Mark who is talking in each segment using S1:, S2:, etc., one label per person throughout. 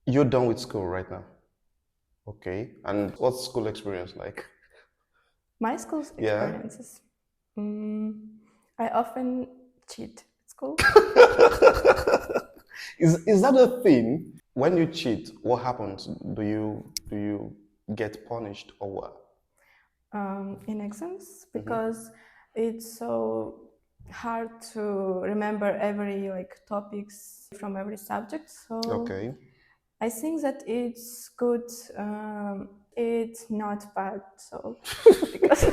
S1: You're done with school right now. Okay. And what's school experience like?
S2: My school's
S1: Yeah.
S2: experiences. Mm, I often cheat at school.
S1: Is that a thing? When you cheat, what happens? Do you get punished or what?
S2: In exams
S1: Hmm.
S2: because it's so hard to remember every like topics from every subject. So
S1: Okay.
S2: I think that it's good. It's not bad. So because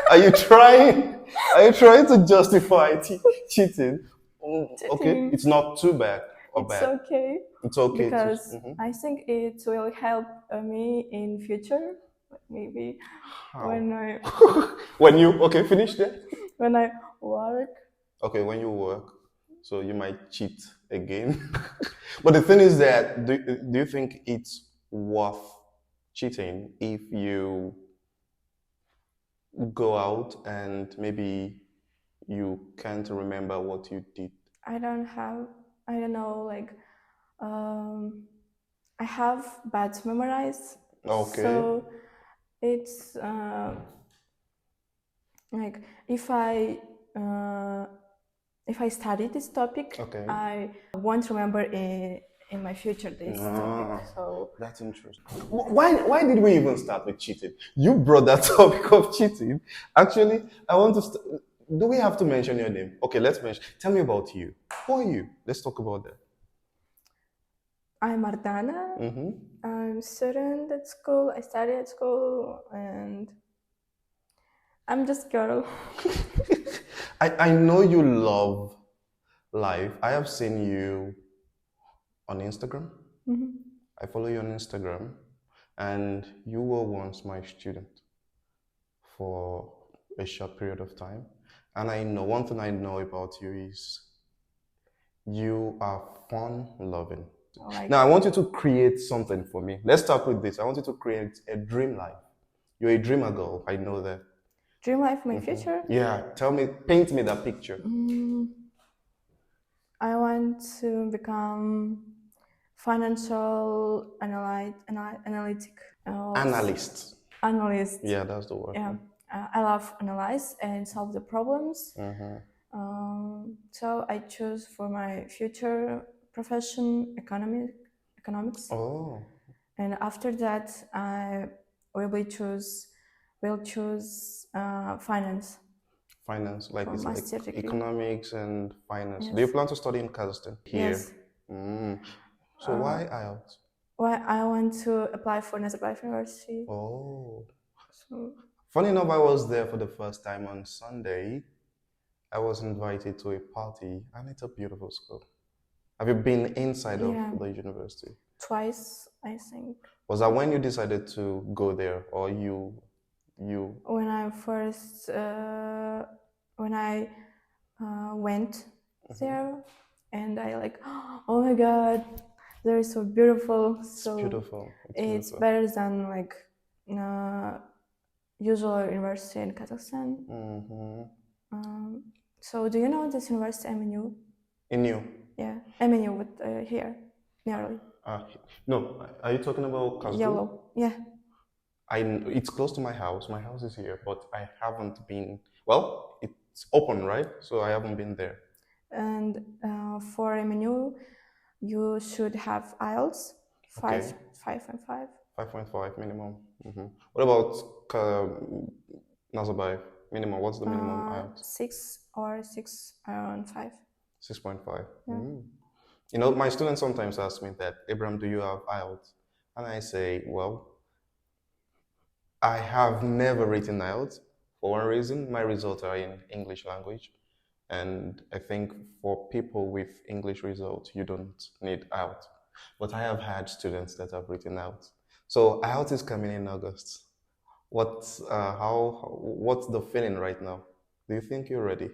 S1: Are you trying? Are you trying to justify cheating? Okay,
S2: cheating,
S1: it's not too bad or
S2: it's
S1: bad.
S2: okay
S1: It's okay to.
S2: because I think it will help me in future. Maybe
S1: How?
S2: when I
S1: When you okay, finish there.
S2: when I work.
S1: Okay, when you work, so you might cheat again. But the thing is that do you think it's worth cheating if you go out and maybe you can't remember what you did?
S2: I don't have. I don't know. Like um, I have bad memorize,
S1: Okay,
S2: so it's like uh, if I study this topic,
S1: okay.
S2: I won't remember in my future this topic.
S1: Ah,
S2: So
S1: that's interesting. Why did we even start with cheating? You brought that topic of cheating. Actually, I want to. Do we have to mention your name? Okay, let's mention. Tell me about you. Who are you? Let's talk about that.
S2: I'm Ardana.
S1: Mm-hmm.
S2: I'm student at school. I study at school, and I'm just girl.
S1: I know you love life. I have seen you on Instagram.
S2: Mhm.
S1: I follow you on Instagram, and you were once my student for a short period of time. And I know one thing I know about you is you are fun loving.
S2: Like
S1: Now, I want you to create something for me. Let's start with this. I want you to create a dream life. You're a dreamer girl. I know that.
S2: dream life, my future.
S1: Yeah, tell me, paint me that picture.
S2: Mm, I want to become financial analytic
S1: Analyst.
S2: analyst.
S1: Yeah, that's the word.
S2: Yeah, I love analyze and solve the problems.
S1: Mm-hmm.
S2: So I choose for my future profession economics,
S1: Oh,
S2: and after that I will be choose will choose finance
S1: finance. Like
S2: for
S1: it's like
S2: master degree.
S1: economics and finance. Do you
S2: Yes,
S1: plan to study in Kazakhstan? Here.
S2: yes.
S1: Mm. So
S2: Uh,
S1: why IELTS?
S2: well, I want to apply for Nazarbayev University.
S1: Oh.
S2: So
S1: Funny enough, I was there for the first time on Sunday. I was invited to a party, and it's a beautiful school. Have you been inside of
S2: yeah,
S1: the university?
S2: twice I think.
S1: Was that when you decided to go there, or you?
S2: When I first when I went there, and I like, oh my god, they're so beautiful.
S1: It's
S2: So
S1: beautiful. It's
S2: it's
S1: beautiful.
S2: better than like uh, usual university in Kazakhstan.
S1: Mm-hmm.
S2: So do you know this university MNU?
S1: In you?
S2: Yeah, MNU with here nearly
S1: Uh, no, are you talking about Kazakh?
S2: yellow. Yeah,
S1: It's close to my house. My house is here, but I haven't been. Well, it's open, right? So I haven't been there.
S2: and for MNU you should have IELTS
S1: Okay,
S2: 5.5.
S1: 5.5 minimum. What about Nazarbayev? Minimum. What's the minimum IELTS?
S2: 6 around 5.
S1: 6.5.
S2: Yeah.
S1: You know, my students sometimes ask me that, Abraham, do you have IELTS? And I say, well, I have never written IELTS. For one reason, my results are in English language. And I think for people with English results, you don't need IELTS. But I have had students that have written IELTS. So IELTS is coming in August. What's the feeling right now? Do you think you're ready?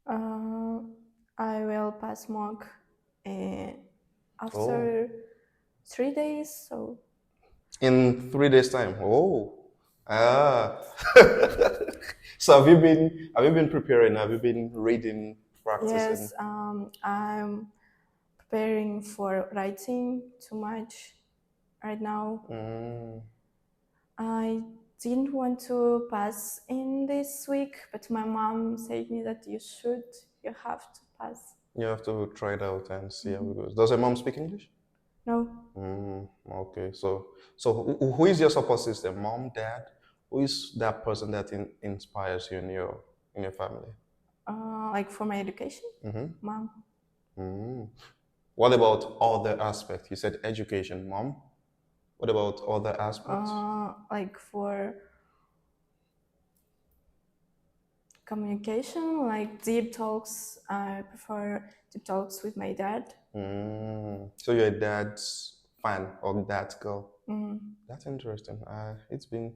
S2: Uh, I will pass mock
S1: Oh,
S2: after 3 days. So
S1: in 3 days' time. Oh, ah. So have you been preparing? Have you been reading, practicing?
S2: yes, I'm preparing for writing too much right now. I didn't want to pass in this week, but my mom said me that you have to pass.
S1: You have to try it out and see how it goes. Does your mom speak English?
S2: No.
S1: Okay, so who is your support system? Mom, dad? Who is that person that inspires you in your family?
S2: Like for my education, mom.
S1: What about other aspects? You said education, mom. What about other aspects?
S2: Like for communication, like deep talks. I prefer deep talks with my dad.
S1: So you're a dad's fan or dad's girl? That's interesting. It's been,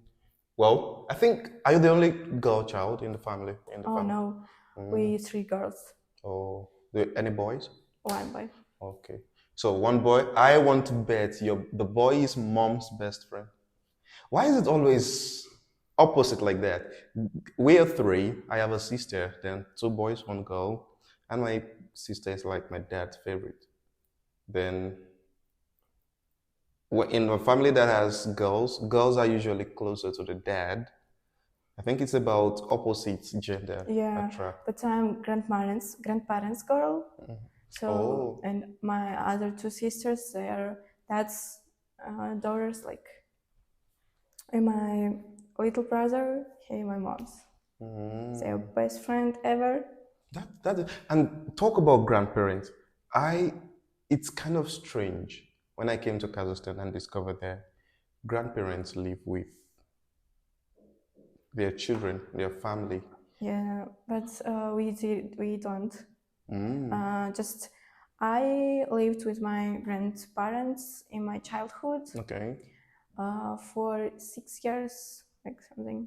S1: well, I think, are you the only girl child in the family?
S2: No, we 3 girls.
S1: Oh, any boys?
S2: 1 boy.
S1: Okay. So one boy, I want to bet the boy is mom's best friend. Why is it always opposite like that? We are 3. I have a sister, then 2 boys, 1 girl, and my sister is like my dad's favorite. Then in a family that has girls are usually closer to the dad. I think it's about opposite gender.
S2: Yeah, but I'm grandparents girl. So and my other 2 sisters, they are dad's daughters, like, and my little brother, my mom's. They're best friend ever.
S1: And talk about grandparents. It's kind of strange when I came to Kazakhstan and discovered that grandparents live with their children, their family.
S2: Yeah, but we don't. Just I lived with my grandparents in my childhood.
S1: Okay.
S2: For 6 years, like something.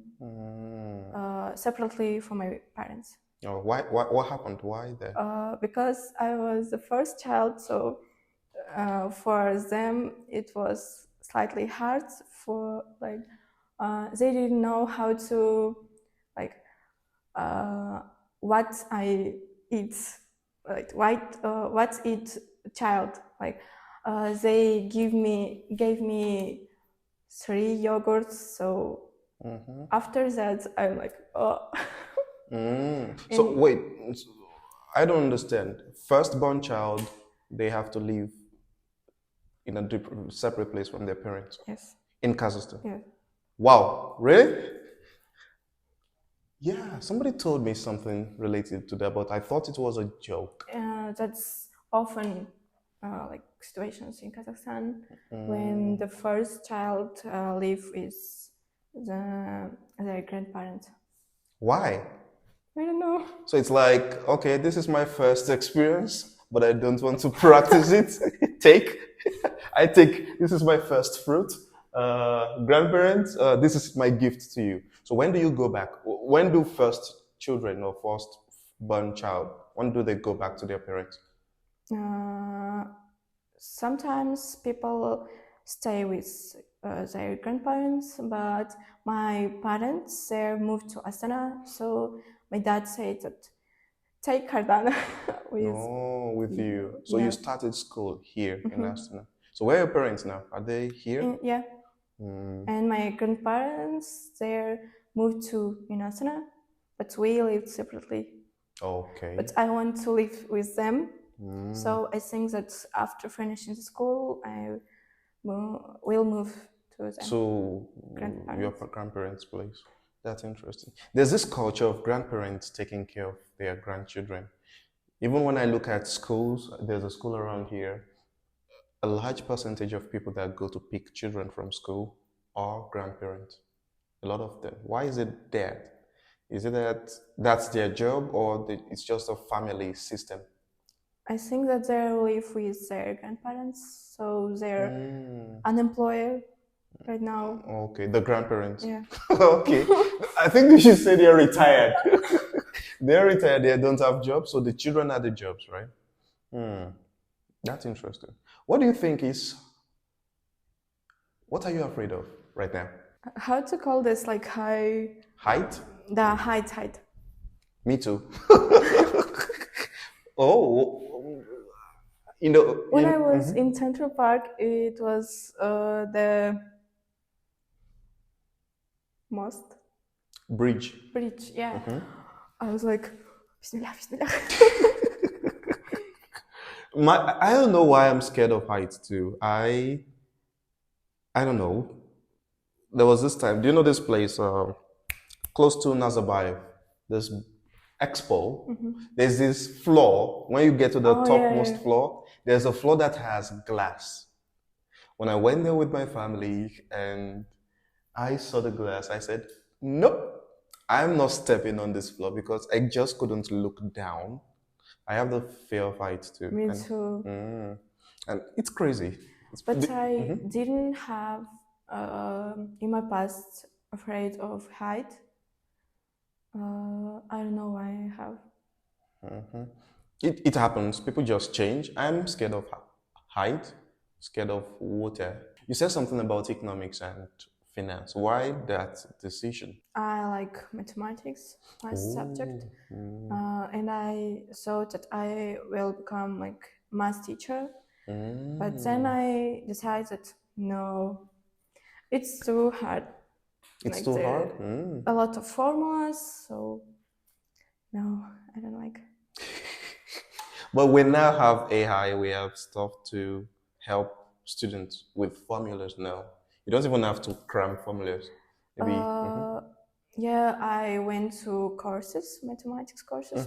S2: Separately from my parents.
S1: Oh, why? What happened? Why that?
S2: Because I was the first child, so for them it was slightly hard. For like, they didn't know how to, like, what I eat, like what eat child. Like, they gave me 3 yogurts. So after that, I'm like, oh.
S1: So wait, I don't understand. Firstborn child, they have to live in a separate place from their parents.
S2: Yes.
S1: In Kazakhstan.
S2: Yeah.
S1: Wow, really? Yeah, somebody told me something related to that, but I thought it was a joke.
S2: That's often like situations in Kazakhstan when the first child live with their grandparents.
S1: Why?
S2: I don't know.
S1: So it's like, okay, this is my first experience, but I don't want to practice it. This is my first fruit. Grandparents, this is my gift to you. So when do you go back? When do first children or first born child, when do they go back to their parents?
S2: Sometimes people stay with their grandparents, but my parents, they moved to Astana, so my dad said that take Ardana
S1: with you. So you started school here in Astana. So where are your parents now? Are they here?
S2: Yeah. And my grandparents, they moved to Astana, but we lived separately.
S1: Okay.
S2: But I want to live with them. So I think that after finishing the school, I will move to them.
S1: So your grandparents' place. That's interesting. There's this culture of grandparents taking care of their grandchildren. Even when I look at schools, there's a school around here. A large percentage of people that go to pick children from school are grandparents. A lot of them. Why is it that? Is it that that's their job, or it's just a family system?
S2: I think that they live with their grandparents, so they're unemployed right now.
S1: Okay, the grandparents.
S2: Yeah.
S1: Okay. I think we should say they're retired. They're retired, they don't have jobs, so the children are the jobs, right? That's interesting. What do you think what are you afraid of right now?
S2: How to call this, like height? The height.
S1: Me too. Oh, You know,
S2: when I was in Central Park, it was the most
S1: bridge.
S2: Yeah. I was like, Bismillah, Bismillah.
S1: I don't know why I'm scared of heights too. I don't know. There was this time. Do you know this place close to Nazarbayev? This expo. There's this floor. When you get to the topmost floor, there's a floor that has glass. When I went there with my family and I saw the glass, I said, nope, I'm not stepping on this floor because I just couldn't look down. I have the fear of heights too.
S2: Me too.
S1: And it's crazy.
S2: But I didn't have, in my past, afraid of height. I don't know why I have.
S1: It happens. People just change. I'm scared of height, scared of water. You said something about economics and finance. Why that decision?
S2: I like mathematics, my subject, and I thought that I will become like math teacher. But then I decided, no, it's too hard.
S1: It's too hard?
S2: A lot of formulas, so no, I don't like.
S1: But we now have AI, we have stuff to help students with formulas now. You don't even have to cram formulas. Maybe.
S2: Yeah, I went to courses, mathematics courses,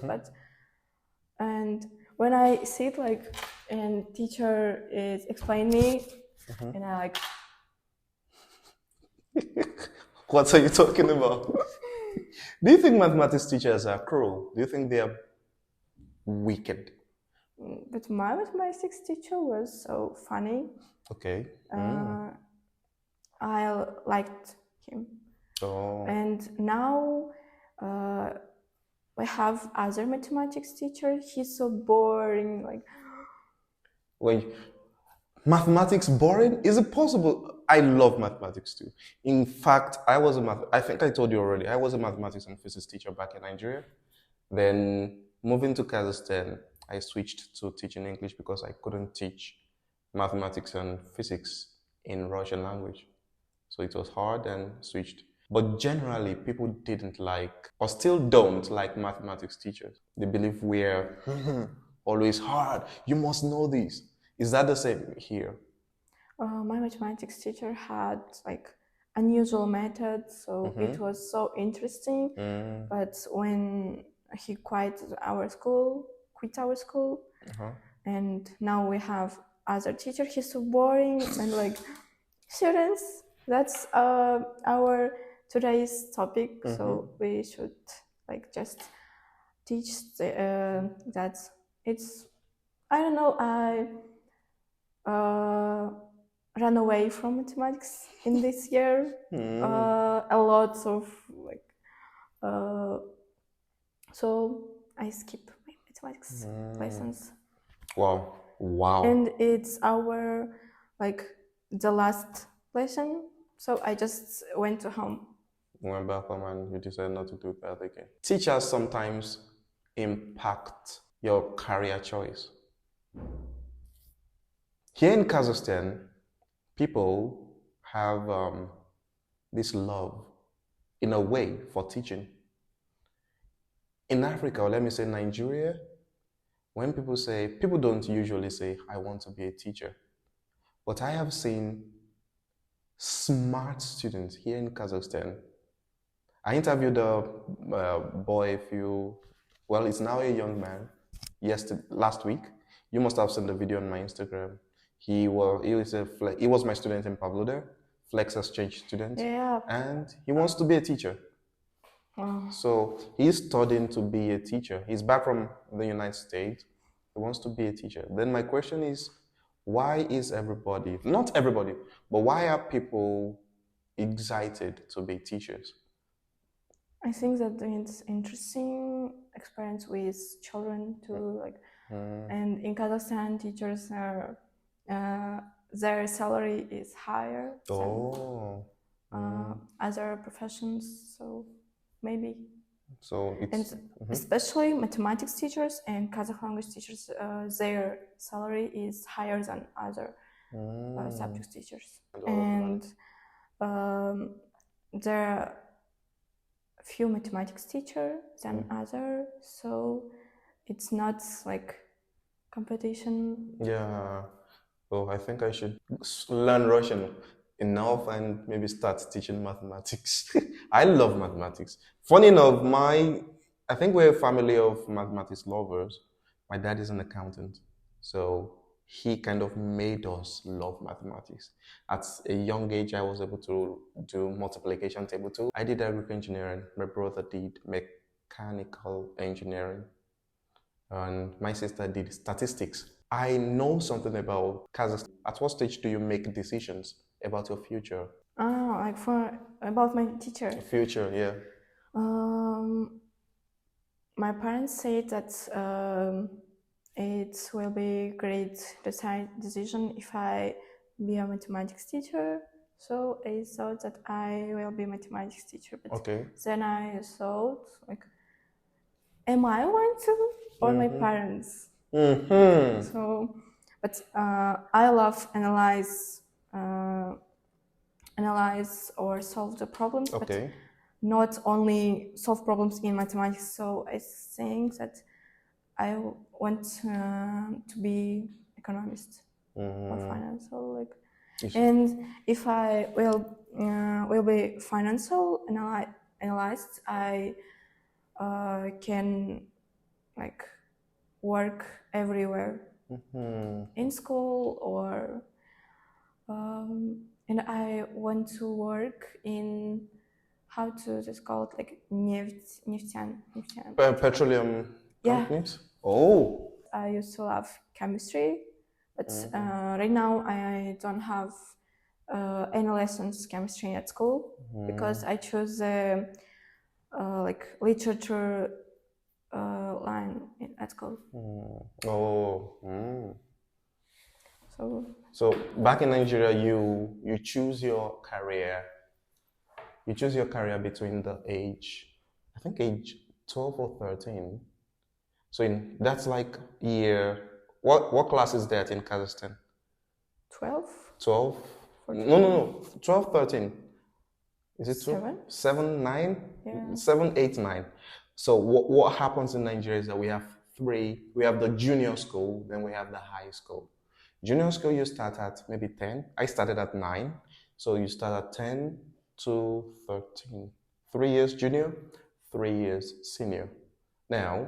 S2: and when I sit like and teacher is explaining me, and I like.
S1: What are you talking about? Do you think mathematics teachers are cruel? Do you think they are wicked?
S2: But my mathematics teacher was so funny.
S1: Okay.
S2: I liked him.
S1: Oh.
S2: And now we have other mathematics teacher. He's so boring. Like,
S1: wait, mathematics boring? Is it possible? I love mathematics too. In fact, I think I told you already, I was a mathematics and physics teacher back in Nigeria. Then moving to Kazakhstan, I switched to teaching English because I couldn't teach mathematics and physics in Russian language. So it was hard and switched. But generally, people didn't like, or still don't like mathematics teachers. They believe we're always hard. You must know this. Is that the same here?
S2: My mathematics teacher had like unusual methods, so it was so interesting. But when he quit our school, and now we have other teacher. He's so boring and like, students, that's our today's topic. So we should like just teach that it's. I don't know. I ran away from mathematics in this year. A lot of like. So I skip my mathematics lessons.
S1: Wow.
S2: And it's our like the last lesson. So I just went to home.
S1: Went back home and you decided not to do that again. Teachers sometimes impact your career choice. Here in Kazakhstan, people have this love, in a way, for teaching. In Africa, or let me say Nigeria, when people don't usually say, I want to be a teacher. But I have seen smart students here in Kazakhstan. I interviewed a boy it's now a young man, last week. You must have seen the video on my Instagram. He was my student in Pavlodar, Flex exchange student.
S2: Yeah.
S1: And he wants to be a teacher. So he's studying to be a teacher. He's back from the United States. He wants to be a teacher. Then my question is, why is everybody, not everybody, but why are people excited to be teachers?
S2: I think that it's interesting experience with children too. And in Kazakhstan, teachers are their salary is higher than other professions. So maybe.
S1: So it's
S2: And especially mathematics teachers and Kazakh language teachers, their salary is higher than other subject teachers. And there are few mathematics teachers than other, so it's not like competition.
S1: Yeah. So I think I should learn Russian enough and maybe start teaching mathematics. I love mathematics. Funny enough, I think we're a family of mathematics lovers. My dad is an accountant, so he kind of made us love mathematics. At a young age, I was able to do multiplication table too. I did agricultural engineering. My brother did mechanical engineering, and my sister did statistics. I know something about Kazakhs. At what stage do you make decisions about your future?
S2: Like about my teacher.
S1: Future, yeah.
S2: My parents say that it will be great decision if I be a mathematics teacher. So I thought that I will be a mathematics teacher, but then I thought like, am I want to or my parents? So, but I love analyze or solve the problems, but not only solve problems in mathematics. So I think that I want to be economist or financial, like. And if I will be financial analyst, I can like work everywhere in school or and I want to work in how to just call it like neftian.
S1: Petroleum companies? Oh.
S2: I used to love chemistry, but right now I don't have any lessons chemistry at school because I chose like literature line at school.
S1: So back in Nigeria, you choose your career. You choose your career between the age 12 or 13. So that's like year. What class is that in Kazakhstan?
S2: 12.
S1: 12. No. 12, 13. Is it
S2: 12?
S1: 7, 9?
S2: Yeah.
S1: 7, 8, 9. So what happens in Nigeria is that we have three. We have the junior school, then we have the high school. Junior school, you start at maybe 10. I started at 9. So you start at 10 to 13. 3 years junior, 3 years senior. Now,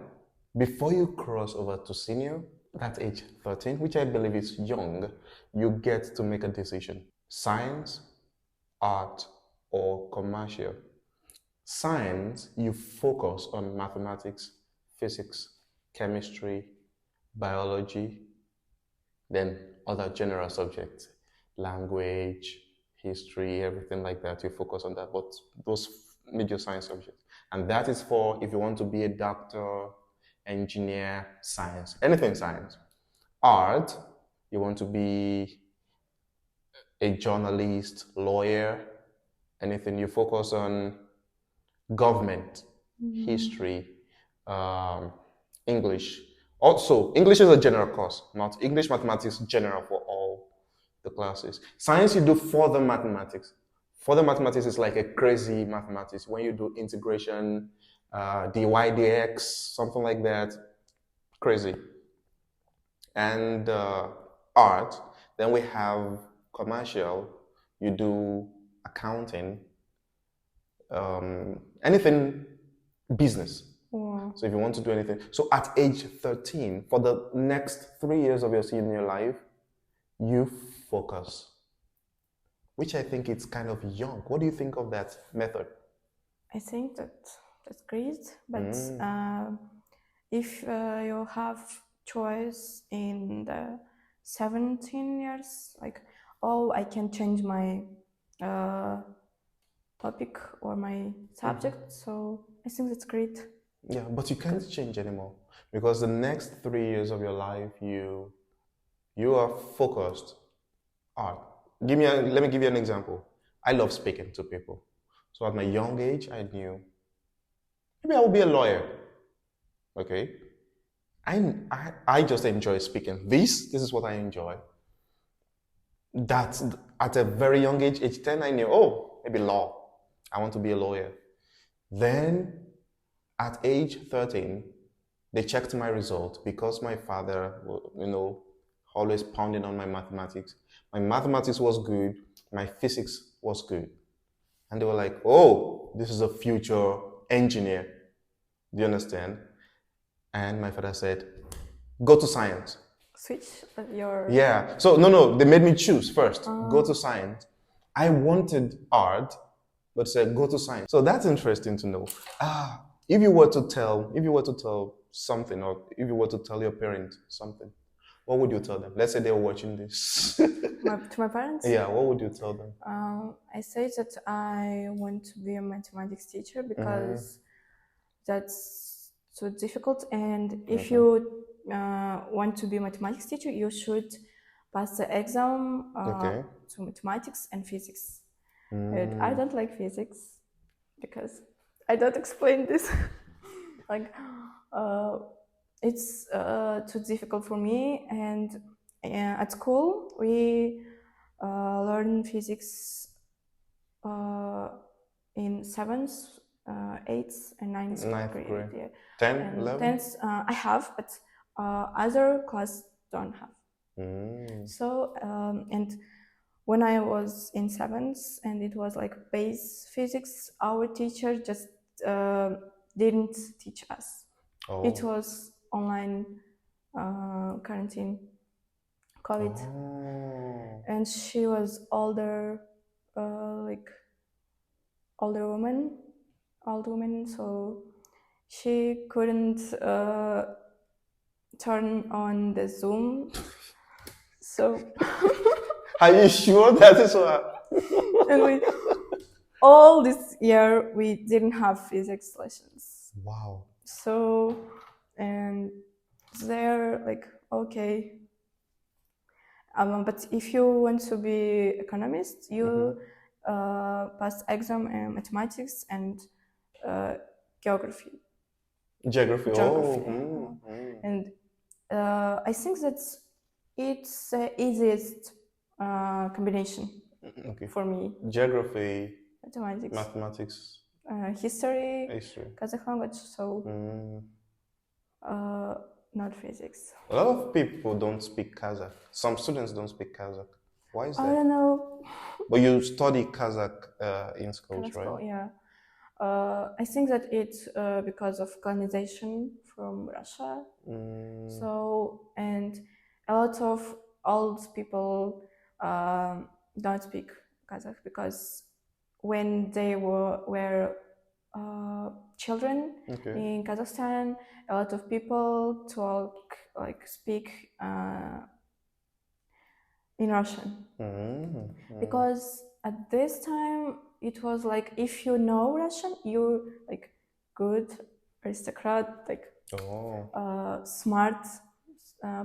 S1: before you cross over to senior, that's age 13, which I believe is young, you get to make a decision. Science, art, or commercial. Science, you focus on mathematics, physics, chemistry, biology, then other general subjects, language, history, everything like that, you focus on that, but those major science subjects. And that is for if you want to be a doctor, engineer, science, anything science. Art, you want to be a journalist, lawyer, anything, you focus on government, history, English. Also, English is a general course, not English, mathematics, general for all the classes. Science, you do further mathematics. Further mathematics is like a crazy mathematics. When you do integration, dy, dx, something like that, crazy. And art, then we have commercial, you do accounting, anything business.
S2: Wow.
S1: So if you want to do anything. So at age 13, for the next 3 years of your senior life, you focus, which I think it's kind of young. What do you think of that method?
S2: I think that's great, but if you have choice in the 17 years, like, oh, I can change my topic or my subject, so I think that's great.
S1: Yeah, but you can't change anymore because the next 3 years of your life, you are focused. Let me give you an example. I love speaking to people. So at my young age, I knew maybe I will be a lawyer. Okay. I just enjoy speaking. This is what I enjoy. That at a very young age 10, I knew, oh, maybe law. I want to be a lawyer. Then at age 13, they checked my result because my father, always pounding on my mathematics. My mathematics was good, my physics was good. And they were like, oh, this is a future engineer. Do you understand? And my father said, go to science.
S2: Switch your...
S1: Yeah. So, no, they made me choose first. Go to science. I wanted art, but said, go to science. So that's interesting to know. If you were to tell something, or if you were to tell your parents something, what would you tell them? Let's say they're watching this.
S2: To my parents?
S1: Yeah, what would you tell them?
S2: I say that I want to be a mathematics teacher because that's so difficult. And if you want to be a mathematics teacher, you should pass the exam to mathematics and physics. And I don't like physics because I don't explain this. It's too difficult for me. And at school, we learn physics in 7th, 8th, and 9th grade. Yeah.
S1: 10, 11?
S2: 10th, I have, but other class don't have. So, and when I was in 7th, and it was like base physics, our teacher just didn't teach us. It was online quarantine, COVID. And she was older woman, so she couldn't turn on the Zoom. So
S1: are you sure that is what?
S2: And all this year we didn't have physics lessons.
S1: Wow.
S2: So, and they're like, okay. But if you want to be economist, you pass exam in mathematics and geography.
S1: Geography.
S2: And I think that it's the easiest combination for me.
S1: Geography,
S2: mathematics, history, Kazakh language. So not physics.
S1: A lot of people don't speak Kazakh. Some students don't speak Kazakh. Why is that?
S2: I don't know.
S1: But you study Kazakh in school, right?
S2: Yeah. I think that it's because of colonization from Russia. So, and a lot of old people don't speak Kazakh because when they were children in Kazakhstan, a lot of people speak in Russian. Because at this time it was like, if you know Russian, you're like good aristocrat, like smart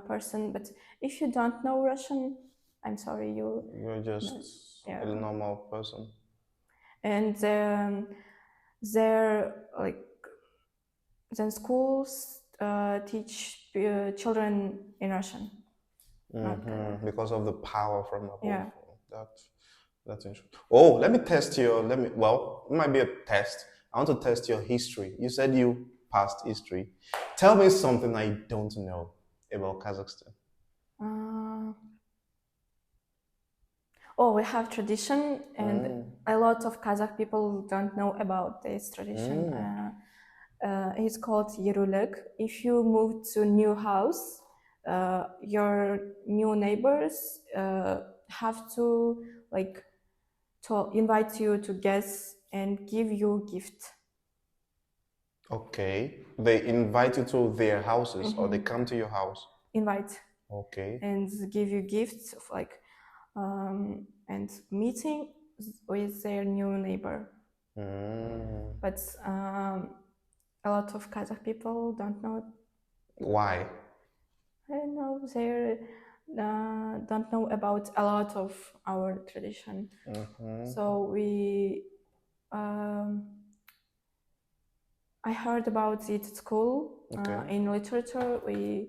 S2: person. But if you don't know Russian, I'm sorry,
S1: you're just a normal person.
S2: And then schools teach children in Russian.
S1: Because of the power from above. Yeah. That's interesting. Oh, let me test your. Well, it might be a test. I want to test your history. You said you passed history. Tell me something I don't know about Kazakhstan.
S2: We have tradition, and a lot of Kazakh people don't know about this tradition. It's called Yerulek. If you move to a new house, your new neighbors have to invite you to guests and give you gift.
S1: Okay, they invite you to their houses, or they come to your house?
S2: Invite.
S1: Okay.
S2: And give you gifts of and meeting with their new neighbor. But a lot of Kazakh people don't know.
S1: Why?
S2: I don't know. They don't know about a lot of our tradition. So I I heard about it at school.
S1: Okay.
S2: In literature, we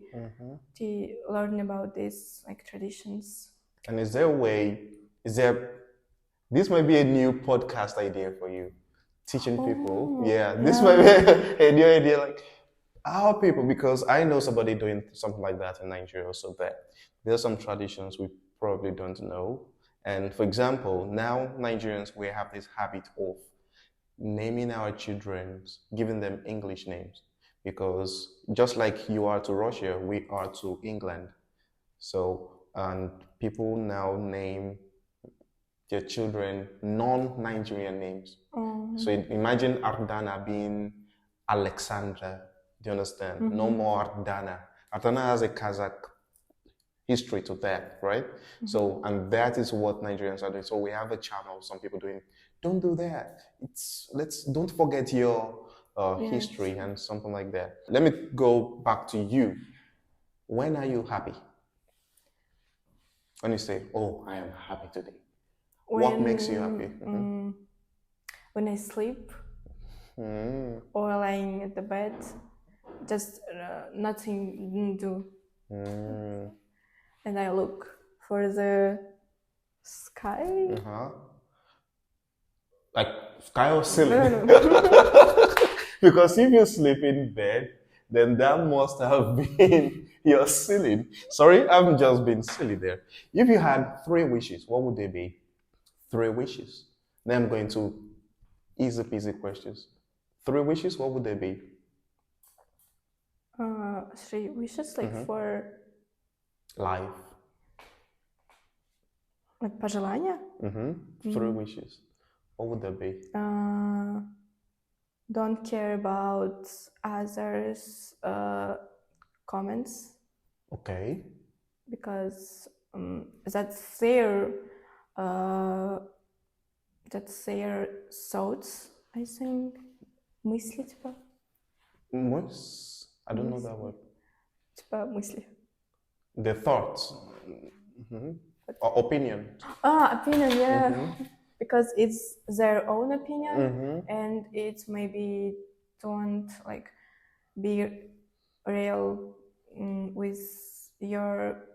S2: learn about these like traditions.
S1: And is there a way? This might be a new podcast idea for you, teaching people. Yeah, this might be a new idea. Like how people, because I know somebody doing something like that in Nigeria also. That there are some traditions we probably don't know. And for example, now Nigerians we have this habit of naming our children, giving them English names, because just like you are to Russia, we are to England. So, and people now name their children non-Nigerian names. So imagine Ardana being Alexandra. Do you understand? No more Ardana. Ardana has a Kazakh history to that, right? So, and that is what Nigerians are doing. So we have a channel, some people doing, don't do that. Don't forget your history and something like that. Let me go back to you. When are you happy? When you say, oh, I am happy today. What makes you happy?
S2: When I sleep or lying at the bed, just nothing to do. And I look for the sky.
S1: Like sky or ceiling?
S2: No.
S1: Because if you sleep in bed, then that must have been your ceiling. Sorry, I'm just being silly there. If you had 3 wishes, what would they be? 3 wishes. Then I'm going to easy peasy questions. 3 wishes, what would they be?
S2: 3 wishes, like for
S1: life.
S2: Like пожелания?
S1: 3 wishes. What would they be?
S2: Don't care about others' comments.
S1: Okay.
S2: Because that's their thoughts, I think. Мысли, типа.
S1: I don't know that word.
S2: Типа мысли.
S1: The thoughts. Or opinion.
S2: Opinion, yeah. Because it's their own opinion, and it maybe don't like be real with your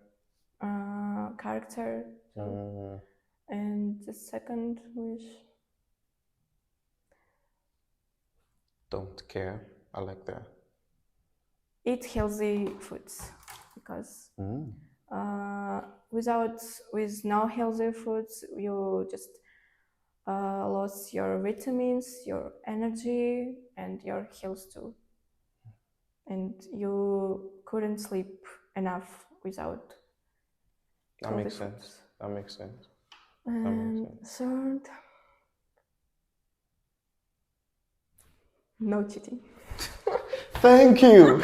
S2: character. And the second wish,
S1: don't care. I like that.
S2: Eat healthy foods, because with no healthy foods, you just lost your vitamins, your energy, and your health too. And you couldn't sleep enough without.
S1: That makes sense. That makes sense.
S2: And third, no cheating.
S1: Thank you.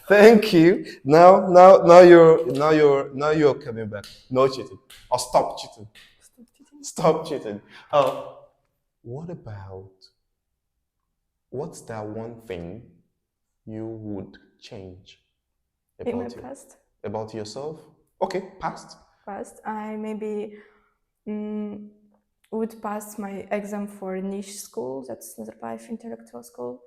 S1: Thank you. Now you're coming back. No cheating. Or stop cheating. Stop cheating. What's that one thing you would change about
S2: in my past?
S1: About yourself? Okay, past.
S2: Past, I maybe would pass my exam for niche school, that's Nazarbayev Intellectual School.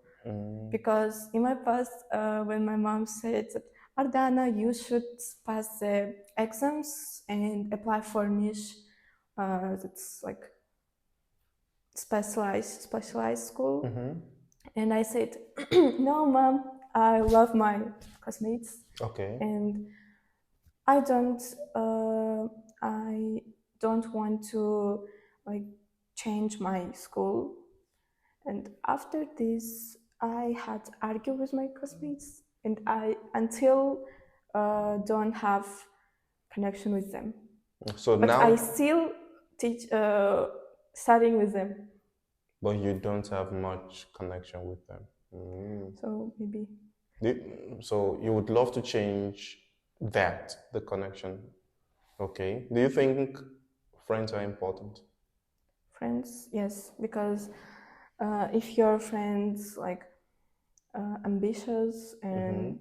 S2: Because in my past, when my mom said that, Ardana, you should pass the exams and apply for niche, that's like specialized school. And I said, no, mom, I love my classmates.
S1: Okay.
S2: And I don't want to like change my school. And after this, I had to argue with my classmates, and I until don't have connection with them.
S1: So
S2: but
S1: now
S2: I still teach studying with them.
S1: But you don't have much connection with them.
S2: So maybe.
S1: So you would love to change that, the connection. Okay. Do you think friends are important?
S2: Friends, yes, because if your friends like ambitious and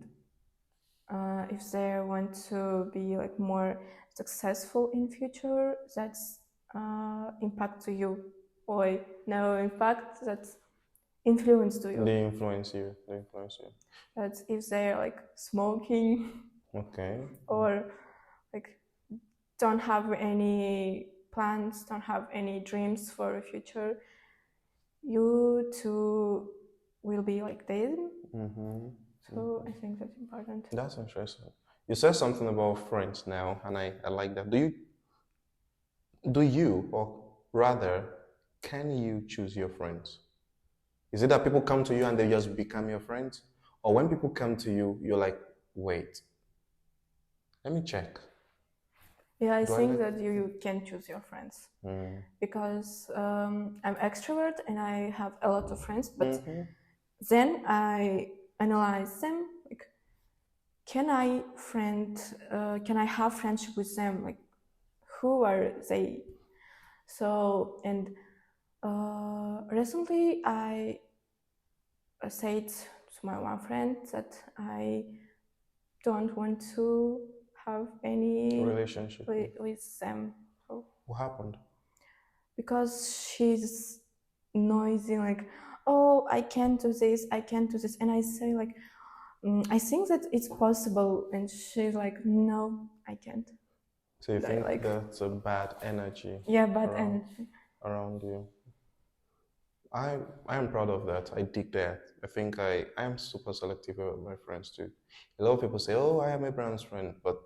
S2: if they want to be like more successful in future, that's impact to you. Or no impact, that's influence do you?
S1: They influence you. They influence you.
S2: That's if they're like smoking.
S1: Okay.
S2: Or like don't have any plans, don't have any dreams for the future, you too will be like them. So I think that's important.
S1: That's interesting. You said something about friends now, and I like that. Do you, or rather, can you choose your friends? Is it that people come to you and they just become your friends? Or when people come to you, you're like, wait, let me check.
S2: Yeah, I think that you can choose your friends because I'm extrovert and I have a lot of friends, but then I analyze them. Like, can I have friendship with them? Like, who are they? So, and recently I said to my one friend that I don't want to have any
S1: relationship
S2: with them. So,
S1: what happened?
S2: because she's noisy, like, oh, I can't do this, I can't do this. And I say, like, I think that it's possible. And she's like, no, I can't.
S1: So you think like, that's a bad energy?
S2: Yeah, bad energy
S1: around you. I am proud of that. I dig that. I think I am super selective with my friends too. A lot of people say, "Oh, I am Abraham's friend," but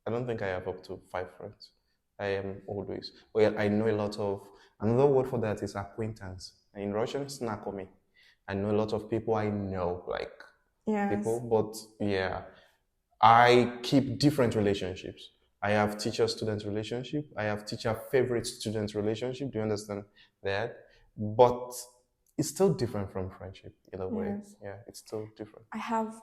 S1: I don't think I have up to 5 friends. I am always. Well, I know a lot of. Another word for that is acquaintance. In Russian, znakomy. I know a lot of people I know, like people, but yeah, I keep different relationships. I have teacher-student relationship. I have teacher-favorite student relationship. Do you understand that? But it's still different from friendship in a way. Yeah, it's still different.
S2: I have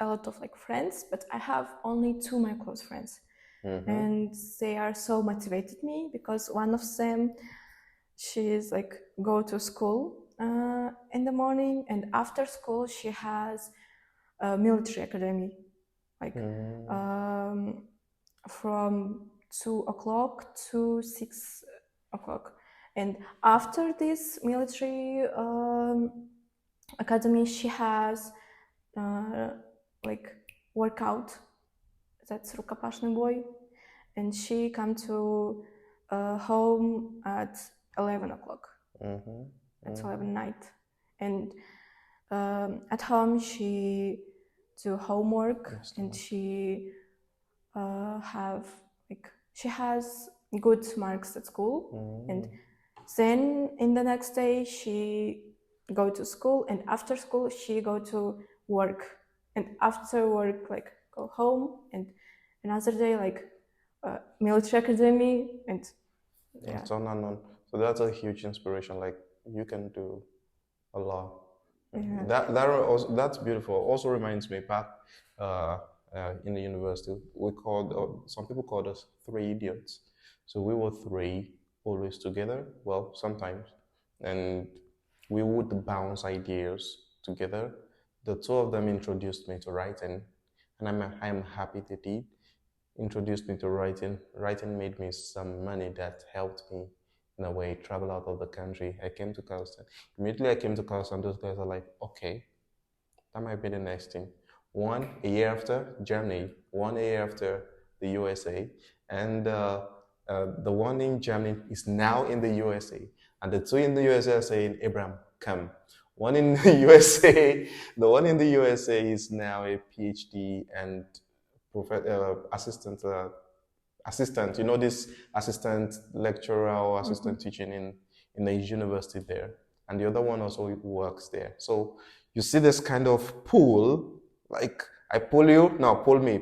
S2: a lot of like friends, but I have only 2 my close friends. And they are so motivated me because one of them, she's like go to school in the morning, and after school she has a military academy, like from 2 o'clock to 6 o'clock. And after this military academy, she has like workout, that's rukopashny boy, and she come to home at 11 o'clock. That's 11 night. And at home she do homework, and she she has good marks at school. And then in the next day she go to school, and after school she go to work, and after work like go home, and another day like military academy, and
S1: yeah. So on. So that's a huge inspiration. Like you can do a lot. Yeah. That's beautiful. Also reminds me back in the university, we called some people called us 3 idiots. So we were 3 always together. Well, sometimes, and we would bounce ideas together. The 2 of them introduced me to writing, and I'm happy they did. Introduced me to writing. Writing made me some money that helped me in a way travel out of the country. I came to Kazakhstan. Immediately I came to Kazakhstan, those guys are like, okay, that might be the next thing. A year after, Germany. 1 year after, the USA. And the one in Germany is now in the USA. And the 2 in the USA are saying, Abraham, come. One in the USA, the one in the USA is now a PhD and assistant, you know, this assistant lecturer or assistant teaching in the university there. And the other one also works there. So you see this kind of pull, like I pull you, now pull me.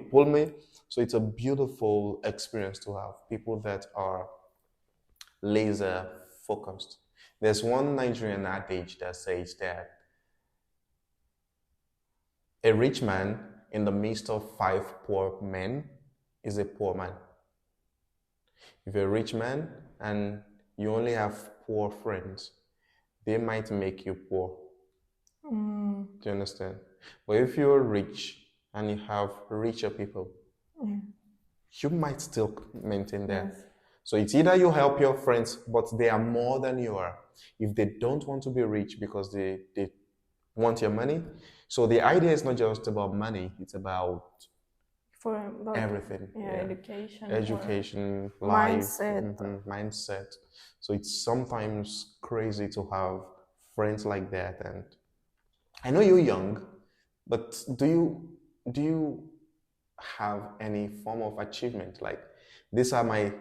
S1: So it's a beautiful experience to have people that are laser focused. There's one Nigerian adage that says that a rich man in the midst of 5 poor men is a poor man. If you're a rich man and you only have poor friends, they might make you poor. Do you understand? But if you're rich and you have richer people, you might still maintain that. Yes. So it's either you help your friends, but they are more than you are. If they don't want to be rich because they want your money. So the idea is not just about money; it's about everything. Education, life, mindset. So it's sometimes crazy to have friends like that. And I know you're young, but do you have any form of achievement? Like, these are my,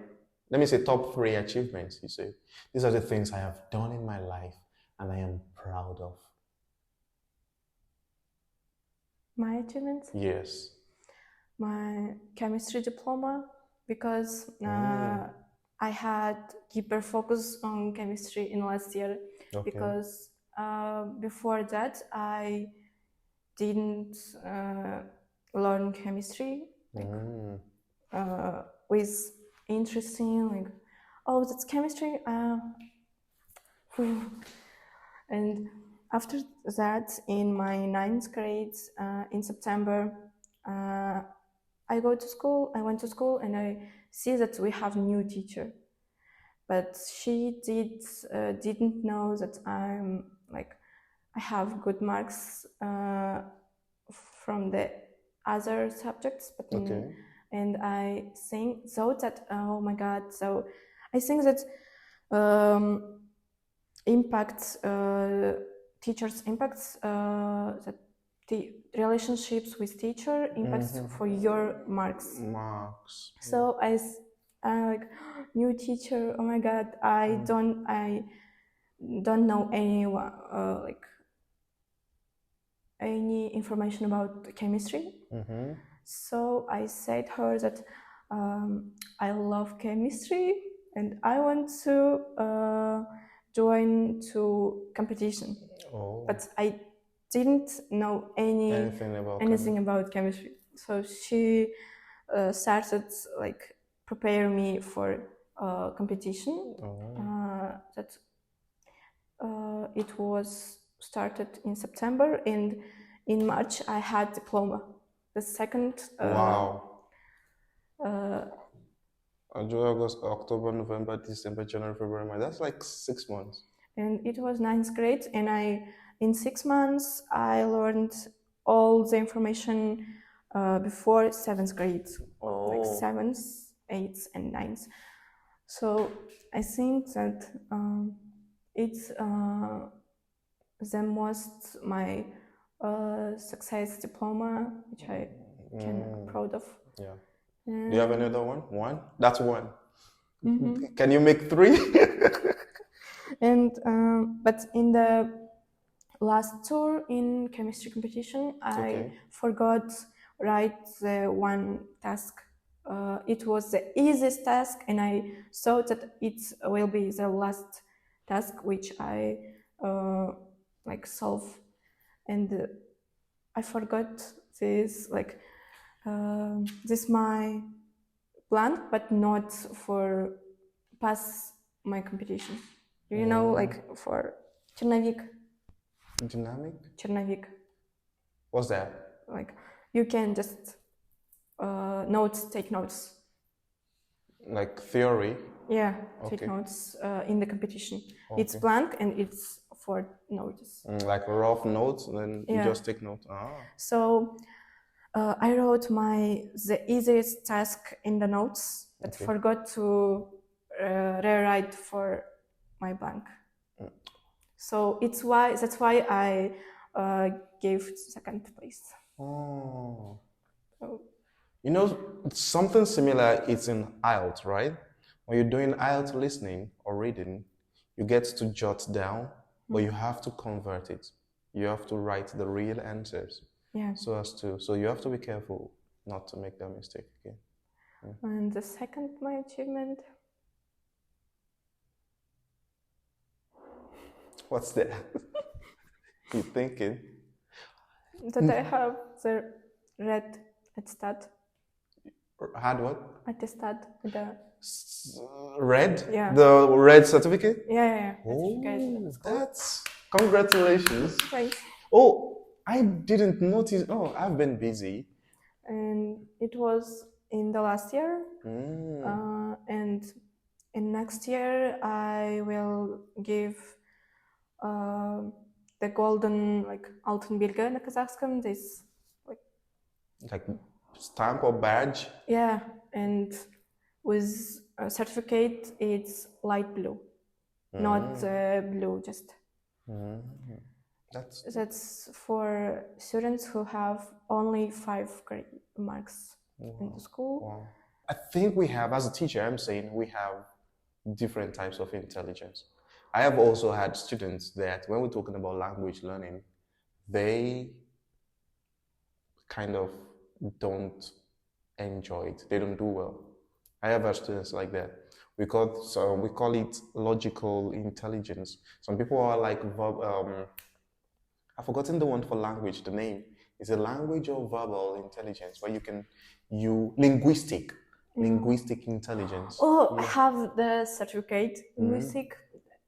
S1: let me say, top 3 achievements. You say, these are the things I have done in my life and I am proud of.
S2: My achievements?
S1: Yes.
S2: My chemistry diploma, because I had hyper focus on chemistry in last year, because before that I didn't learn chemistry with interesting, like, oh, that's chemistry, and after that, in my 9th grade, in September, I went to school, and I see that we have new teacher, but she didn't know that I have good marks from the other subjects, but and I thought that, oh my God, so I think that teachers impacts that the relationships with teacher impacts for your marks. So I like, new teacher, oh my God, I don't know anyone like any information about chemistry. So I said her that I love chemistry and I want to join to competition. But I didn't know anything about chemistry. So she started like prepare me for competition. That it was started in September, and in March I had diploma. The second.
S1: July, August, October, November, December, January, February, March. That's like 6 months.
S2: And it was 9th grade, and in 6 months I learned all the information before 7th grade, like 7th, 8th, and 9th. So I think that it's the most my success diploma, which I can be proud of.
S1: Yeah. Do you have another one? One? That's one. Can you make 3?
S2: And but in the last tour in chemistry competition, I forgot write the one task. It was the easiest task, and I thought that it will be the last task which I like solve, and I forgot this, like this my blank, but not for pass my competition. Do you know, like for Черновик? Черновик.
S1: What's that?
S2: Like you can just take notes.
S1: Like theory?
S2: Yeah, take notes in the competition. It's blank and it's for notes.
S1: Like rough notes, and then you just take notes.
S2: So I wrote the easiest task in the notes, but forgot to rewrite for my blank. So that's why I gave 2nd place.
S1: So. You know, something similar is in IELTS, right? When you're doing IELTS listening or reading, you get to jot down, but you have to convert it. You have to write the real answers.
S2: Yeah.
S1: So you have to be careful not to make that mistake again.
S2: And the second, my achievement.
S1: What's that? You thinking?
S2: That I have the red attestat.
S1: Had what?
S2: Attestat.
S1: Red?
S2: Yeah.
S1: The red certificate?
S2: Yeah.
S1: Oh, that's congratulations.
S2: Thanks.
S1: Oh, I didn't notice. Oh, I've been busy.
S2: And it was in the last year. And in next year I will give the golden like altın bilgi in Kazakhstan. This
S1: like stamp or badge.
S2: Yeah, and with a certificate, it's light blue, not blue. Just that's for students who have only 5 marks in the school.
S1: Wow. I think we have, as a teacher, I'm saying we have different types of intelligence. I have also had students that when we're talking about language learning, they kind of don't enjoy it. They don't do well. I have had students like that. We call it logical intelligence. Some people are like I've forgotten the one for language. The name is a language of verbal intelligence where linguistic intelligence.
S2: Oh, I have the certificate linguistic.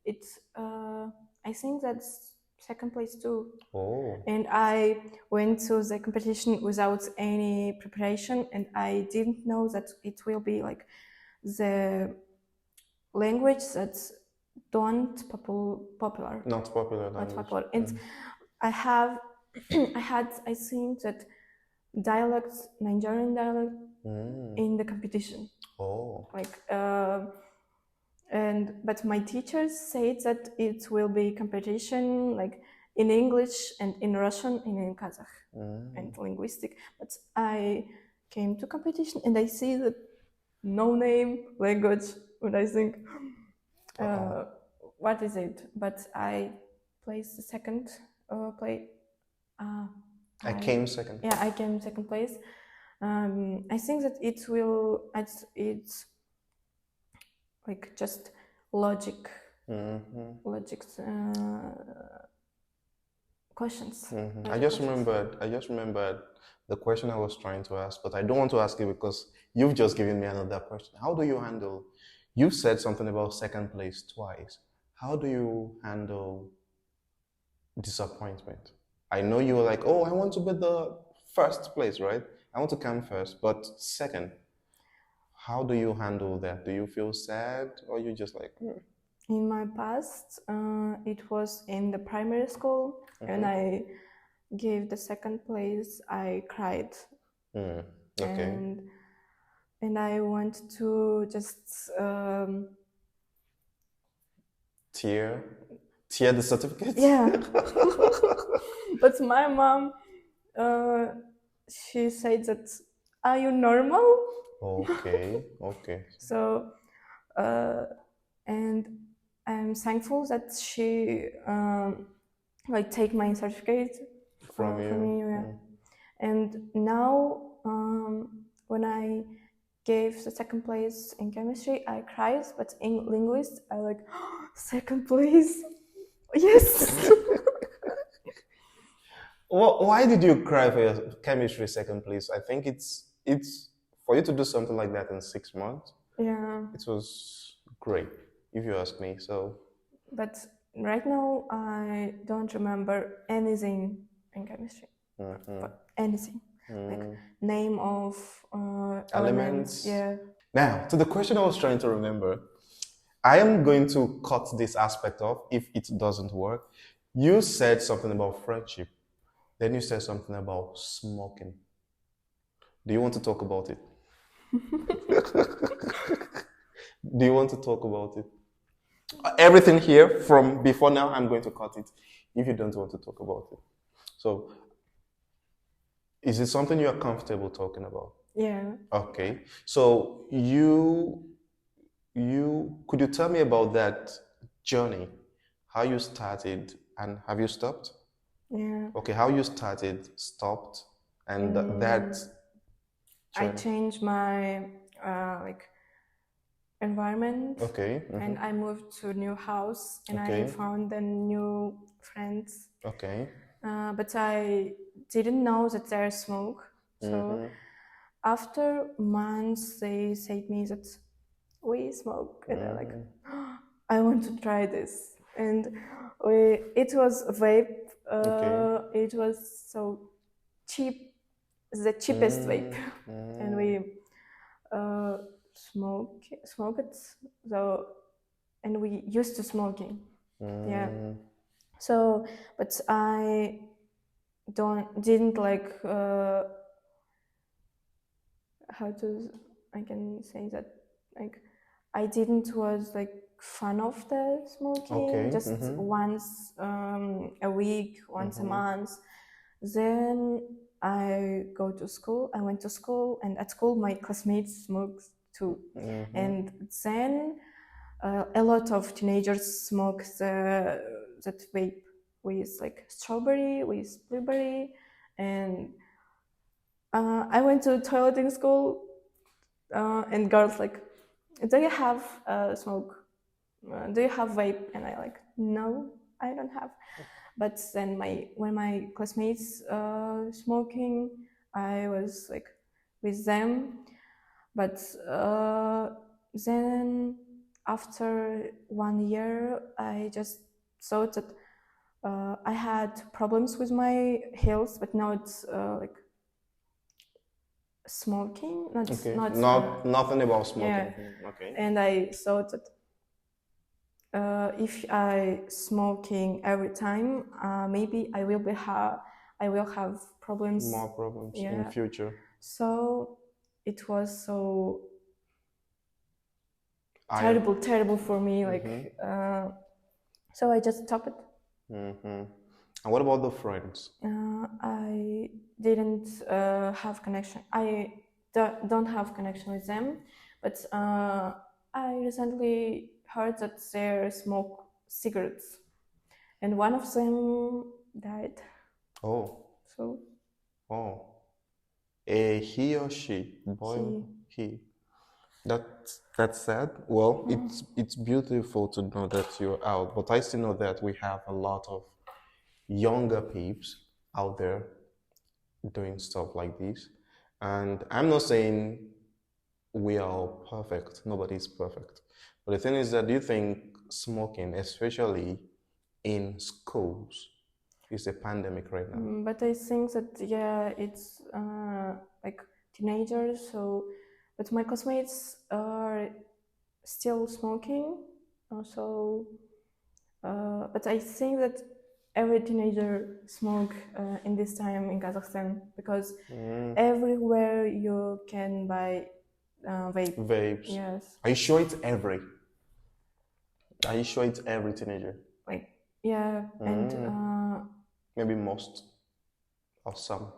S2: It's I think that's second place too.
S1: Oh.
S2: And I went to the competition without any preparation, and I didn't know that it will be like the language that's not popular.
S1: Not popular language.
S2: Not popular. And I had I think that Nigerian dialect in the competition.
S1: Oh.
S2: Like but my teachers said that it will be competition like in English and in Russian and in Kazakh and linguistic. But I came to competition and I see that no name language, and I think what is it? But I placed the second
S1: I came second.
S2: Yeah, I came second place. I think that it's like just logic questions.
S1: I just remembered the question I was trying to ask, but I don't want to ask it because you've just given me another question. How do you handle, you said something about second place twice. How do you handle disappointment? I know you were like, oh, I want to be the first place, right? I want to come first, but second. How do you handle that? Do you feel sad or you just like...
S2: In my past, it was in the primary school, and I gave the second place. I cried.
S1: Okay.
S2: And I want to just...
S1: tear the certificate?
S2: Yeah. But my mom, she said that, are you normal?
S1: Okay.
S2: So, and I'm thankful that she like take my certificate from me. Yeah. And now, when I gave the second place in chemistry, I cried. But in linguist, I like second place. Yes.
S1: Well, why did you cry for your chemistry second place? I think it's for you to do something like that in 6 months.
S2: Yeah.
S1: It was great, if you ask me. So.
S2: But right now, I don't remember anything in chemistry. But anything. Like name of elements. Yeah.
S1: Now, to the question I was trying to remember, I am going to cut this aspect off if it doesn't work. You said something about friendship. Then you said something about smoking. Do you want to talk about it? Do you want to talk about it? Everything here from before now, I'm going to cut it if you don't want to talk about it. So, is it something you are comfortable talking about?
S2: Yeah.
S1: Okay. So could you tell me about that journey? How you started and have you stopped?
S2: Yeah.
S1: Okay, how you started, stopped, and that
S2: journey. I changed my like environment.
S1: Okay.
S2: And I moved to a new house and I found the new friends.
S1: Okay.
S2: But I didn't know that there's smoke. So after months, they said to me that we smoke, and I'm like, oh, I want to try this. And it was a vape. It was so cheap, the cheapest vape, and we smoked. So, and we used to smoking. Yeah. So, but I didn't like how to, I can say that, like, I didn't was like fan of the smoking,
S1: Okay.
S2: just once a week, once a month. Then I went to school, and at school my classmates smoked too. And then a lot of teenagers smoke that vape with like strawberry, with blueberry. And I went to toilet in school, and girls like, do you have smoke? Do you have vape? And I like, no, I don't have. But then when my classmates smoking, I was like with them. But then after 1 year, I just thought that I had problems with my health, but not like smoking.
S1: Nothing about smoking.
S2: Yeah. Okay. And I thought that if I smoking every time, maybe I will have problems.
S1: More problems in future.
S2: So it was so terrible for me. Like, so I just stopped it.
S1: And what about the friends?
S2: I didn't have connection. I don't have connection with them, but I recently heard that they smoke cigarettes, and one of them died.
S1: Oh.
S2: So.
S1: Oh. He or she? Boy. He. That's sad. Well, it's beautiful to know that you're out, but I still know that we have a lot of younger peeps out there doing stuff like this. And I'm not saying we are all perfect. Nobody's perfect. But the thing is that, do you think smoking, especially in schools, is a pandemic right now?
S2: But I think that, yeah, it's like teenagers. So, but my classmates are still smoking. So, but I think that every teenager smoke in this time in Kazakhstan, because everywhere you can buy
S1: vapes.
S2: Yes.
S1: Are you sure it's every? Are you sure it's every teenager?
S2: Like, yeah, and
S1: maybe most or some.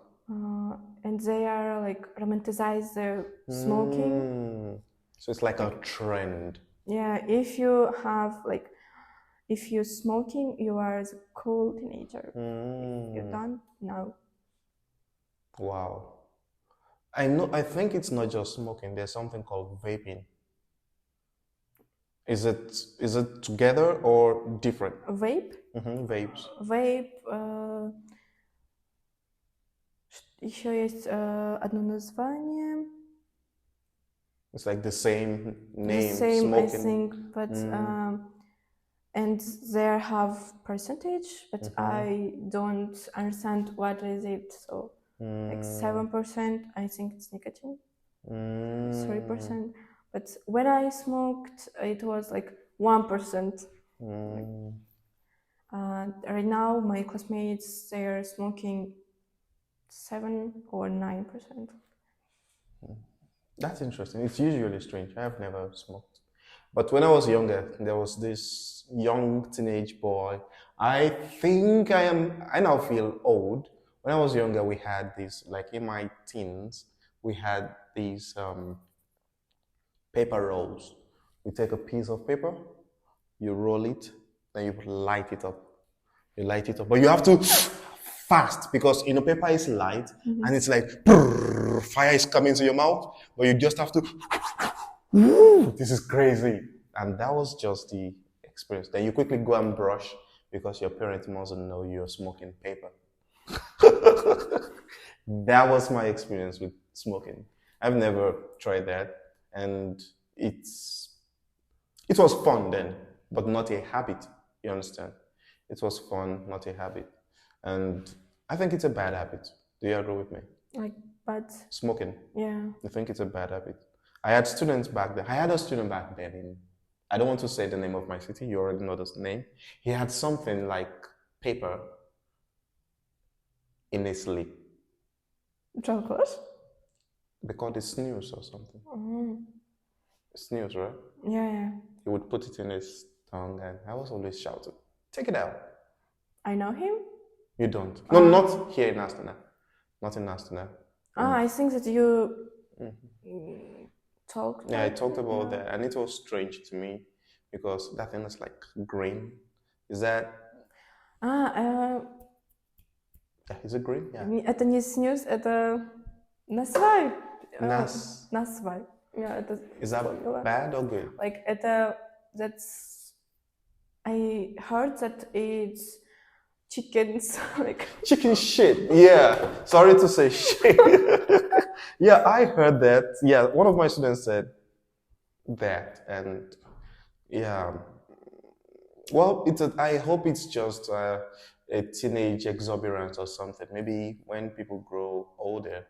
S2: And they are like romanticize their smoking.
S1: So it's like a trend.
S2: Yeah, if you have like, if you're smoking, you are a cool teenager. If you don't, no.
S1: Wow. I think it's not just smoking. There's something called vaping. Is it together or different?
S2: Vape?
S1: Vapes.
S2: Vape. Еще есть одно название.
S1: It's like the same name.
S2: The same, smoking. I think, but and there have percentage, but I don't understand what is it. So like 7%, I think it's nicotine. 3%, but when I smoked, it was like 1%. Right now, my classmates, they are smoking 7 or 9%.
S1: That's interesting. It's usually strange. I have never smoked. But when I was younger, there was this young teenage boy. I think I now feel old. When I was younger, we had this, like in my teens, we had these paper rolls. You take a piece of paper, you roll it, then you light it up. You light it up. But you have to fast, because paper is light and it's like fire is coming to your mouth, but you just have to this is crazy. And that was just the experience. Then you quickly go and brush, because your parents mustn't know you're smoking paper. That was my experience with smoking. I've never tried that, and it was fun then, but not a habit. You understand? It was fun, not a habit. And I think it's a bad habit. Do you agree with me?
S2: Like bad?
S1: Smoking.
S2: Yeah.
S1: I think it's a bad habit. I had students back then. I had a student back then I don't want to say the name of my city. You already know the name. He had something like paper in his sleep.
S2: Chocolate?
S1: They call it snooze or something.
S2: Mm.
S1: Snooze, right?
S2: Yeah.
S1: He would put it in his tongue, and I was always shouting, "Take it out."
S2: I know him?
S1: You don't? No, not here in Astana. Not in Astana.
S2: I think that you talked about
S1: I talked about that, and it was strange to me because that thing is like green. Is that? Is it green? Yeah.
S2: Это не снюс, это насвай.
S1: Nas.
S2: Насвай. Yeah, это
S1: Is that bad or good?
S2: Like that's. I heard that it's chickens like
S1: chicken shit. Yeah. Sorry to say shit. Yeah, I heard that. Yeah, one of my students said that, and yeah. Well, I hope it's just a teenage exuberance or something. Maybe when people grow older,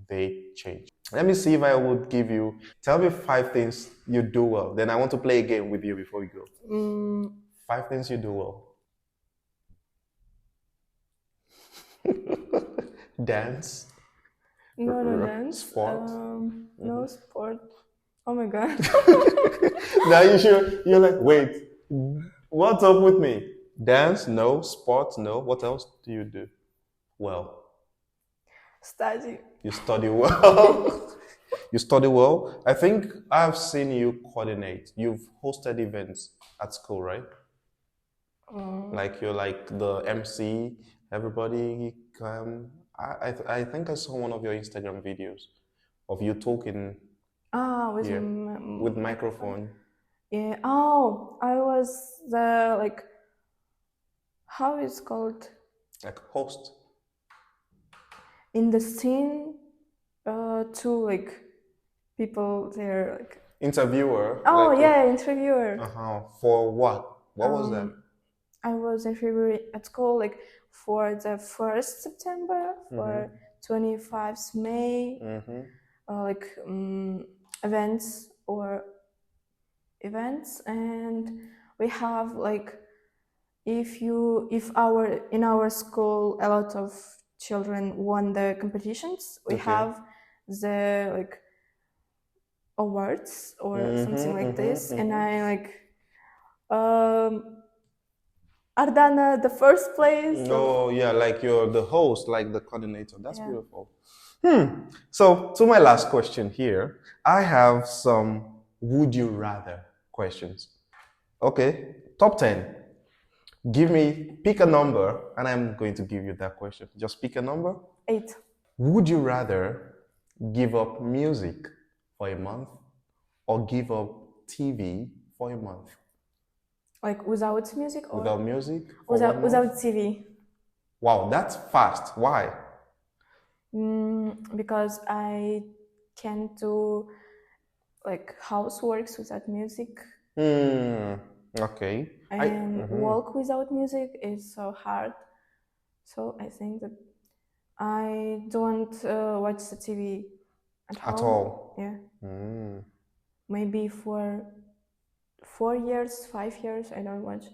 S1: they change. Let me see if I would give you. Tell me 5 things you do well. Then I want to play a game with you before we go. 5 things you do well. Dance.
S2: No dance.
S1: Sport.
S2: No sport. Oh my god.
S1: Now you're like, wait, what's up with me? Dance, no. Sport, no. What else do you do? Well.
S2: Study.
S1: You study well. You study well. I think I've seen you coordinate. You've hosted events at school, right? Like you're like the MC. Everybody come. I think I saw one of your Instagram videos of you talking. With microphone.
S2: Yeah. Oh, I was the like. How is it called?
S1: Like host.
S2: In the scene, two like people there like.
S1: Interviewer.
S2: Oh like, yeah, interviewer.
S1: For what? What was that?
S2: I was interviewing at school like for the 1st September, for 25th May, events, and we have like in our school a lot of children won the competitions. We have the like awards or something like this, and I like Ardana, the first place.
S1: Oh, yeah, like you're the host, like the coordinator. That's beautiful. So, to my last question here, I have some would you rather questions. Okay, top 10. Pick a number, and I'm going to give you that question. Just pick a number.
S2: 8.
S1: Would you rather give up music for a month or give up TV for a month?
S2: Like without music or?
S1: Without music?
S2: Without TV.
S1: Wow, that's fast. Why?
S2: Because I can't do like houseworks without music.
S1: Okay.
S2: And walk without music is so hard. So I think that I don't watch the TV at home.
S1: At all?
S2: Yeah. Maybe for 4 years, 5 years, I don't watch.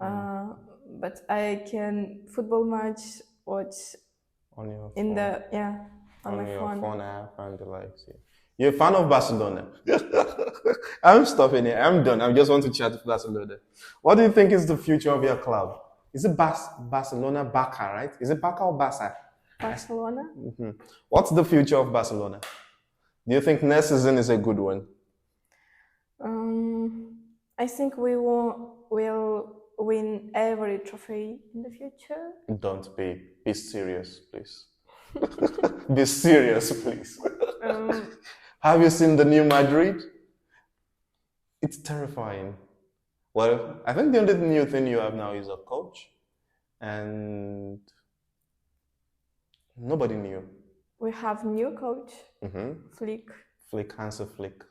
S2: But I can football match watch
S1: on your
S2: in
S1: phone.
S2: On my
S1: your
S2: phone.
S1: Phone app and the likes. Yeah. You're a fan of Barcelona. I'm stopping here. I'm done. I just want to chat with Barcelona. What do you think is the future of your club? Is it Barcelona Barca, right? Is it Barca or Barca?
S2: Barcelona.
S1: What's the future of Barcelona? Do you think next season is a good one?
S2: I think we will win every trophy in the future.
S1: Don't be serious, please. Be serious, please. Have you seen the new Madrid? It's terrifying. Well, I think the only new thing you have now is a coach, and nobody new.
S2: We have new coach, Flick.
S1: Hansi Flick.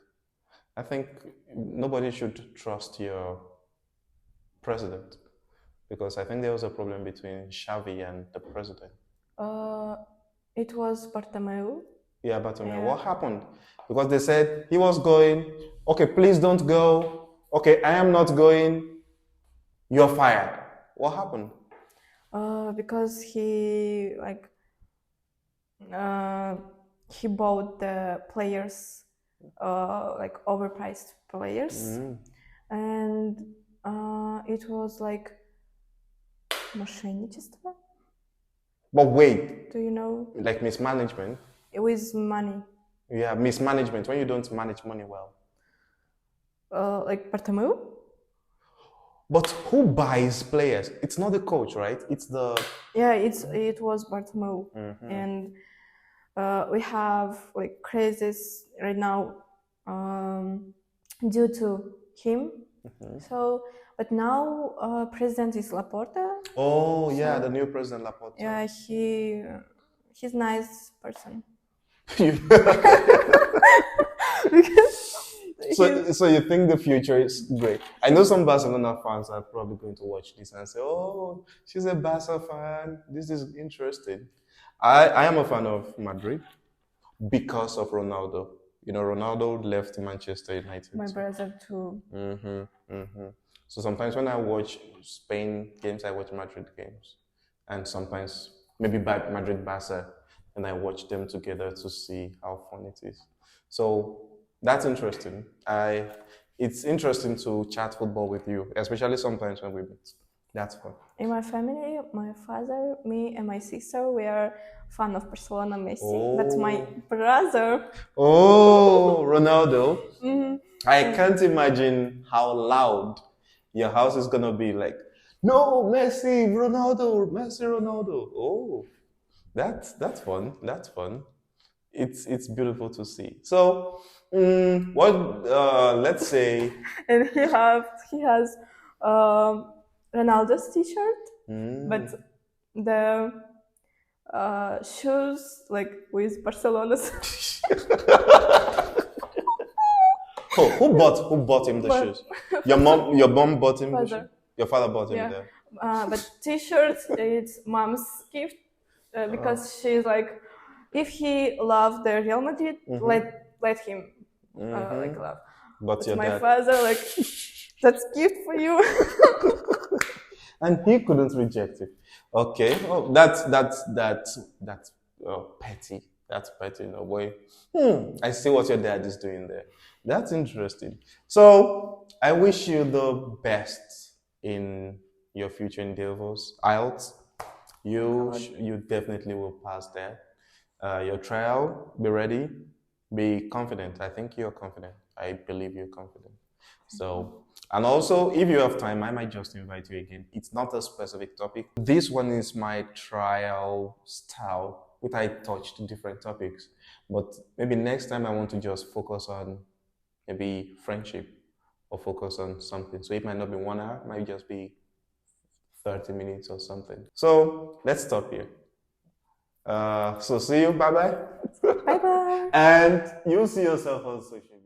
S1: I think nobody should trust your president, because I think there was a problem between Xavi and the president.
S2: It was Bartomeu.
S1: Yeah, Bartomeu. Yeah. What happened? Because they said he was going. Okay, please don't go. Okay, I am not going. You're fired. What happened?
S2: because he he bought the players, like overpriced players, and it was like мошенничество.
S1: But wait.
S2: Do you know?
S1: Like mismanagement?
S2: With money.
S1: Yeah, mismanagement, when you don't manage money well.
S2: Like Bartomeu?
S1: But who buys players? It's not the coach, right? It's the...
S2: Yeah, it was Bartomeu. And we have like crisis right now due to him. So, but now president is Laporta.
S1: Oh yeah, the new president Laporta.
S2: Yeah, he's nice person.
S1: So you think the future is great? I know some Barcelona fans are probably going to watch this and say, "Oh, she's a Barca fan. This is interesting." I am a fan of Madrid because of Ronaldo. You know, Ronaldo left Manchester United.
S2: My brother too.
S1: So sometimes when I watch Spain games, I watch Madrid games, and sometimes maybe Madrid Barca, and I watch them together to see how fun it is. So that's interesting. It's interesting to chat football with you, especially sometimes when we meet. That's fun.
S2: In my family, my father, me, and my sister, we are fan of Barcelona, Messi. But my brother...
S1: Oh, Ronaldo. I can't imagine how loud your house is gonna be. Like, no, Messi, Ronaldo, Messi, Ronaldo. Oh, that's fun. That's fun. It's beautiful to see. So, let's say...
S2: And he has Ronaldo's t-shirt, but the shoes like with Barcelona's.
S1: Oh, who bought him the shoes? Your mom bought him the shoes? Your father bought him there.
S2: But t-shirts, it's mom's gift because she's like, if he loved the Real Madrid, let him like love.
S1: But your
S2: my
S1: dad...
S2: father like, that's gift for you.
S1: And he couldn't reject it. Okay. Oh, that's petty. That's petty in a way. I see what your dad is doing there. That's interesting. So I wish you the best in your future endeavors. IELTS, you definitely will pass that. Your trial, be ready, be confident. I think you're confident. I believe you're confident. So, and also, if you have time, I might just invite you again. It's not a specific topic. This one is my trial style, which I touched different topics. But maybe next time I want to just focus on maybe friendship or focus on something. So it might not be 1 hour, it might just be 30 minutes or something. So let's stop here. So see you, bye-bye.
S2: Bye-bye.
S1: And you'll see yourself on social media.